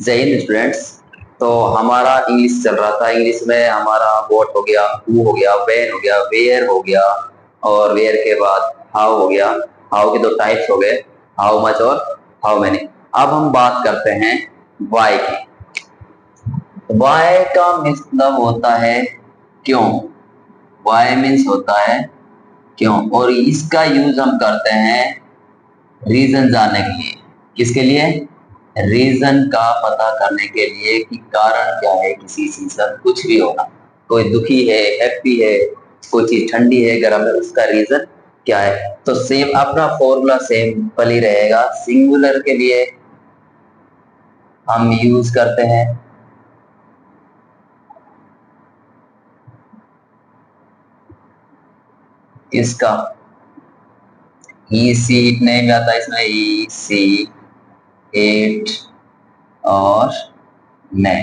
जय हिंद स्टूडेंट्स। तो हमारा इंग्लिश चल रहा था। इंग्लिश में हमारा वॉट हो गया, हु हो गया, व्हेन हो गया, वेयर हो गया, और वेयर के बाद हाउ हो गया। हाउ के दो टाइप्स हो गए, हाउ मच और हाउ मेनी। अब हम बात करते हैं वाई की। वाई का मतलब होता है क्यों। वाई मीन्स होता है क्यों, और इसका यूज हम करते हैं रीजन जानने के लिए। किसके लिए? रीजन का पता करने के लिए कि कारण क्या है किसी चीज का। कुछ भी होगा, कोई दुखी है, हैप्पी है, कोई चीज ठंडी है, गर्म है, उसका रीजन क्या है। तो सेम अपना फॉर्मूला सिंपल ही रहेगा। सिंगुलर के लिए हम यूज करते हैं इसका ई सी। नहीं आता इसमें ई सी, एट और ने।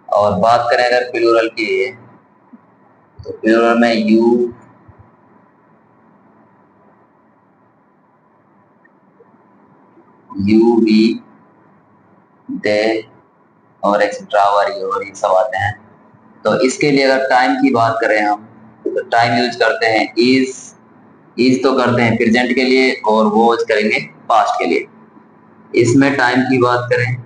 और बात करें अगर प्लूरल की, तो प्लूरल में यू वी, दे और एक्सेट्रा और ये सब आते हैं। तो इसके लिए अगर टाइम की बात करें हम, तो टाइम यूज करते हैं इज तो करते हैं प्रेजेंट के लिए, और वो यूज करेंगे पास्ट के लिए। इसमें टाइम की बात करें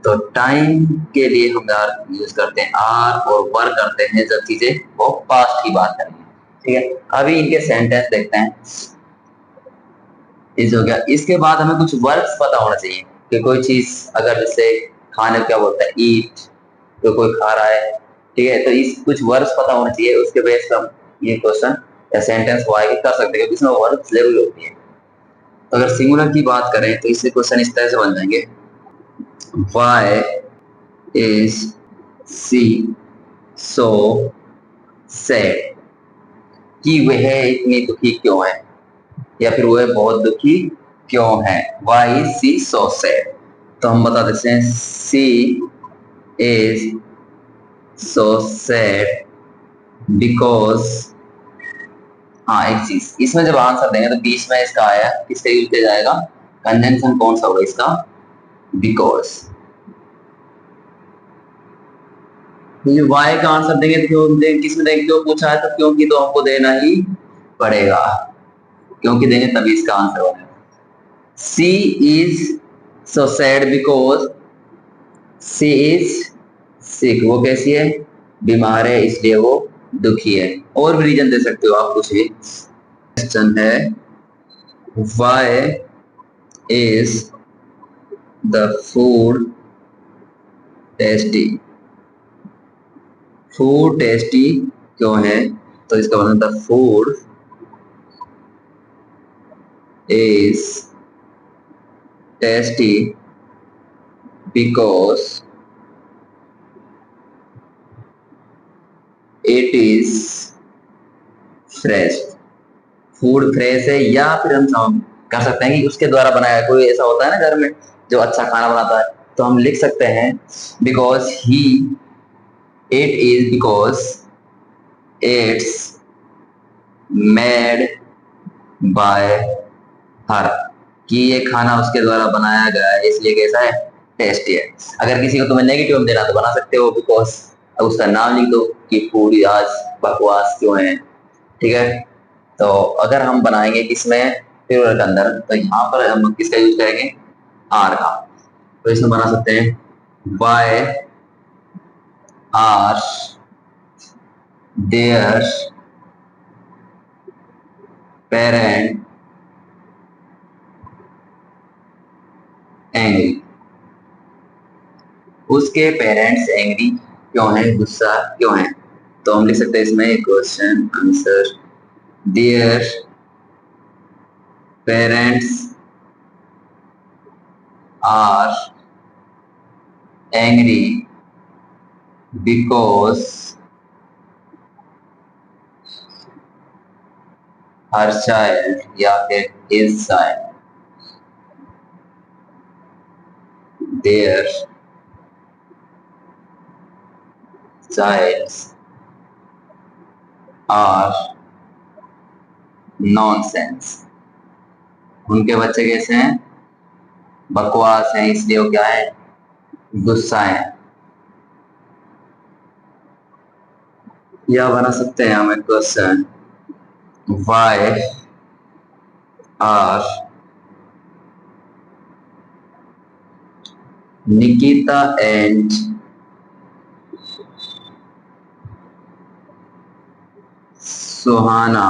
तो टाइम के लिए हम यूज करते हैं आर, और वर्क करते हैं जब चीजें वो पास्ट की बात करेंगे। ठीक है, अभी इनके सेंटेंस देखते हैं। इस हो गया। इसके बाद हमें कुछ वर्ड्स पता होना चाहिए कि कोई चीज अगर जैसे खाने को क्या बोलता है, ईट, तो कोई खा रहा है। ठीक है, तो इस कुछ वर्ड्स पता होना चाहिए, उसके बेस पर हम ये क्वेश्चन या सेंटेंस को आगे कर सकते हैं, क्योंकि इसमें वर्ड्स जरूरी होती है। तो अगर सिंगुलर की बात करें तो इससे क्वेश्चन इस तरह से बन जाएंगे, why is she so sad, कि वह इतनी दुखी क्यों है, या फिर वह बहुत दुखी क्यों है। Why is she so sad. तो हम बता देते हैं she is so sad because. हाँ, एक चीज इसमें जब आंसर देंगे तो बीच में इसका आया, किसका यूज किया जाएगा, कंजंक्शन कौन सा होगा इसका, बिकॉज। ये वाई का आंसर देंगे तो क्यों देंगे, किसमें देंगे, क्यों पूछा है तो क्योंकि तो हमको देना ही पड़ेगा, क्योंकि देंगे तभी इसका आंसर होगा। She is so sad because she is sick, वो कैसी है, बीमार है, इसलिए वो दुखी है। और भी रीजन दे सकते हो आप कुछ भी। क्वेश्चन है, why is the food tasty. Food tasty क्यों है, तो इसका मतलब the food is tasty because it is fresh. Food fresh है, या फिर हम कर सकते हैं कि उसके द्वारा बनाया, कोई ऐसा होता है ना घर में जो अच्छा खाना बनाता है, तो हम लिख सकते हैं because he, it is because it's made by हर, कि ये खाना उसके द्वारा बनाया गया है इसलिए कैसा है, टेस्टी है। अगर किसी को तुम्हें नेगेटिव देना तो बना सकते हो बिकॉज, अब उसका नाम लिख दो कि फूड आज बकवास क्यों है। ठीक है, तो अगर हम बनाएंगे किसमें, प्लूरल के अंदर, तो यहाँ पर हम किसका यूज करेंगे, आर का। तो इसमें बना सकते हैं why are their parent angry. उसके पेरेंट्स एंग्री क्यों है, गुस्सा क्यों है। तो हम लिख सकते हैं इसमें question answer, their parents are angry because her child, या फिर his child, their childs are nonsense. उनके बच्चे कैसे हैं, बकवास है, इसलिए वो क्या है, गुस्सा है। या बना सकते हैं हम एक question, why are Nikita and Suhana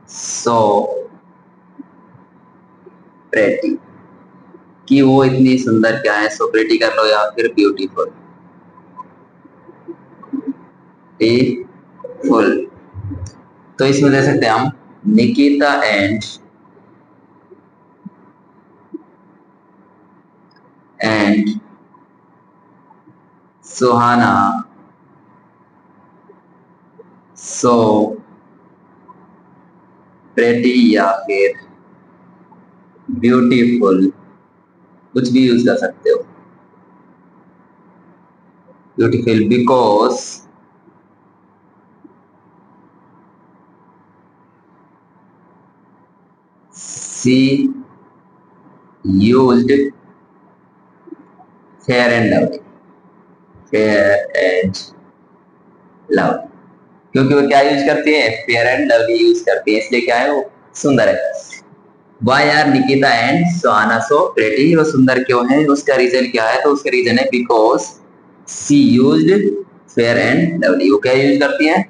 so pretty, कि वो इतनी सुंदर क्या है, सो प्रेटी कर लो या फिर ब्यूटीफुल, ब्यूटीफुल। तो इसमें दे सकते हैं हम Nikita and Suhana so pretty या फिर ब्यूटीफुल, कुछ भी यूज कर सकते हो। Beautiful because she used Fair and Lovely, Fair and Lovely, क्योंकि वो क्या यूज करती है, फेयर एंड लवली यूज करती है, इसलिए क्या है, वो सुंदर है। Why are Nikita and Suhana so pretty, वो सुंदर क्यों है, उसका रीजन क्या है, तो उसका रीजन है because she used Fair and Lovely, वो क्या यूज करती है,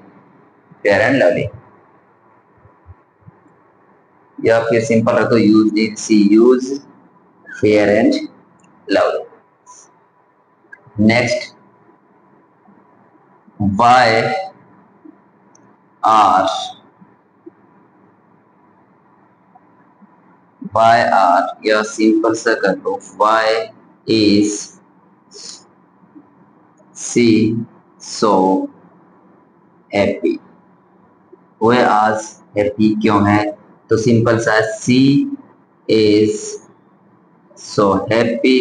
फेयर एंड लवली, या फिर सिंपल रखो use, she use fair and lovely. Next, why are या सिंपल सा कर दो, why is she so happy, वो आज हैप्पी क्यों है, तो सिंपल सा, she is so happy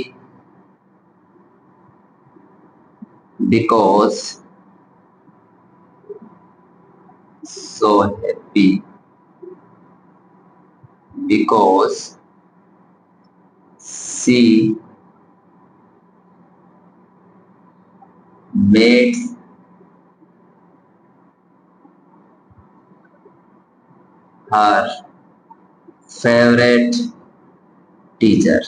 because so happy because she makes her favorite teacher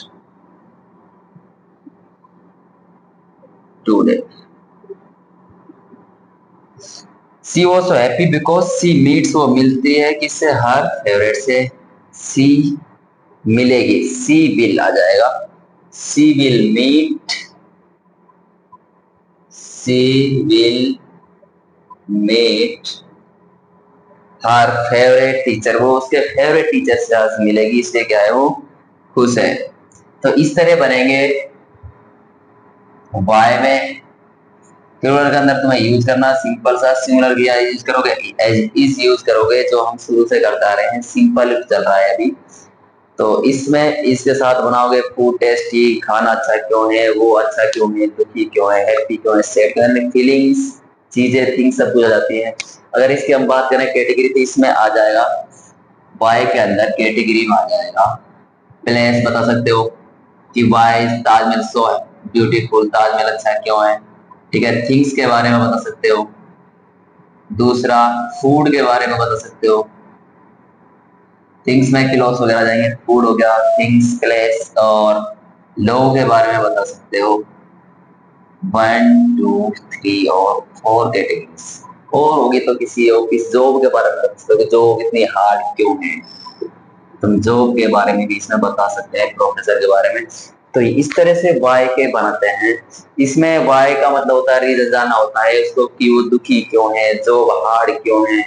today. She वो so happy because she meets, वो मिलती है किससे, हर फेवरेट से, सी मिलेगी, सी विल आ जाएगा, she will meet, she will meet her favourite teacher, वो उसके फेवरेट टीचर से आज मिलेगी, इसलिए क्या है, वो खुश है। तो इस तरह बनेंगे वाई में, प्लूरल के अंदर तुम्हें यूज करना सिंपल सा, सिंगुलर भी यूज करोगे, इज यूज करोगे, जो हम शुरू से करते आ रहे हैं, सिंपल चल रहा है अभी। तो इसमें इसके साथ बनाओगे फूड टेस्टी, खाना अच्छा क्यों है, वो अच्छा क्यों है, दुखी क्यों है, हैप्पी क्यों है, सैड क्यों है, फीलिंग्स, चीजें, थिंग्स सब कुछ आ जाती है। अगर इसकी हम बात करें कैटेगरी, तो इसमें आ जाएगा वाई के अंदर कैटेगरी में आ जाएगा, प्लेस बता सकते हो कि why Taj Mahal so beautiful, Taj Mahal अच्छा क्यों है, ठीक है। थिंग्स के बारे में बता सकते हो, दूसरा फूड के बारे में बता सकते हो, थिंग्स में क्लॉथ्स वगैरह जाएंगे, फूड हो गया, थिंग्स, प्लेस, और लोगों के बारे में बता सकते हो, 1 2 3 और 4 कैटेगरीज, और होगी तो किसी ऑफिस जॉब के बारे में बता सकते हो, जॉब इतनी हार्ड क्यों है, तुम जॉब के बारे में भी इसमें बता सकते हैं, प्रोफेसर के बारे में। तो इस तरह से वाई के बनाते हैं। इसमें वाई का मतलब होता है रीजन जानना होता है उसको, कि वो दुखी क्यों है, जॉब हार्ड क्यों है,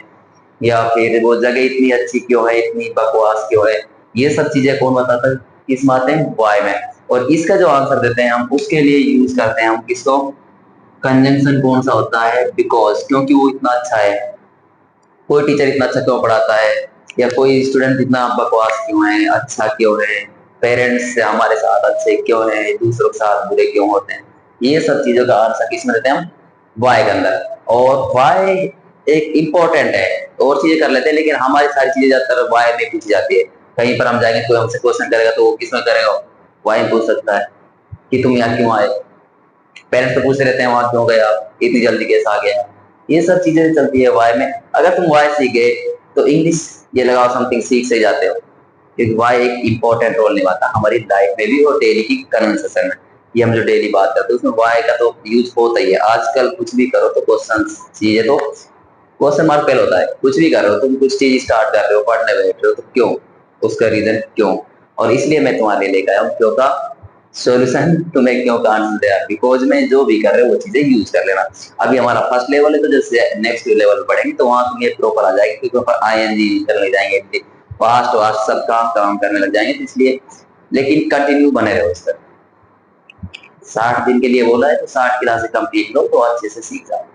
या फिर वो जगह इतनी अच्छी क्यों है, इतनी बकवास क्यों है, ये सब चीजें कौन बताता है, किस में आते हैं, वाई में। और इसका जो आंसर देते हैं हम, उसके लिए यूज करते हैं हम किसको, कंजंक्शन कौन सा होता है, बिकॉज, क्योंकि वो इतना अच्छा है, कोई टीचर इतना अच्छा क्यों पढ़ाता है, या कोई स्टूडेंट इतना बकवास क्यों है, अच्छा क्यों है, पेरेंट्स से हमारे साथ अच्छे क्यों है, दूसरों के साथ बुरे क्यों होते हैं, ये सब चीजों का आंसर किसमें देते हैं हम, वाई के अंदर। और वाई एक इम्पोर्टेंट है, और चीजें कर लेते हैं, लेकिन हमारी सारी चीजें ज्यादातर वाई में पूछी जाती है। कहीं पर हम जाएंगे कोई हमसे क्वेश्चन करेगा तो वो किसमें करेगा, वाई में पूछ सकता है कि तुम यहाँ क्यों आए। पेरेंट्स तो पूछते रहते हैं वहां क्यों गए आप, इतनी जल्दी कैसे आ गया। ये सब चीजें चलती है वाई में। अगर तुम वाई सीख गए तो इंग्लिश ये लगाओ समथिंग सीख से जाते हो, क्योंकि वाई एक इंपॉर्टेंट रोल निभाता है हमारी लाइफ में भी और डेली की कन्वर्सेशन में। ये हम जो डेली बात करते हैं उसमें वाई का तो यूज होता ही है। आजकल कुछ भी करो तो क्वेश्चन चीजें तो क्वेश्चन मार्क पहले होता है। कुछ भी कर रहे हो तुम, कुछ चीज स्टार्ट कर रहे हो, पढ़ने बैठ रहे हो तो क्यों, उसका रीजन क्यों। और इसलिए मैं तुम्हारे लिए लेकर आया हूँ क्यों का सॉल्यूशन, तुम्हें क्यों का आंसर दिया, बिकॉज में जो भी कर रहे हो वो चीजें यूज कर लेना। अभी हमारा फर्स्ट लेवल है तो जैसे नेक्स्ट लेवल बढ़ेंगे तो वहां तुम्हें प्रॉपर आ जाएगी, क्योंकि ऊपर आईएनजी करने लग जाएंगे, फास्ट वास्ट सब काम करने लग जाएंगे, तो इसलिए लेकिन कंटिन्यू बने रहो इस पर। 60 दिन के लिए बोला है तो 60 क्लासेस कंप्लीट लो तो अच्छे से सीख जाओ।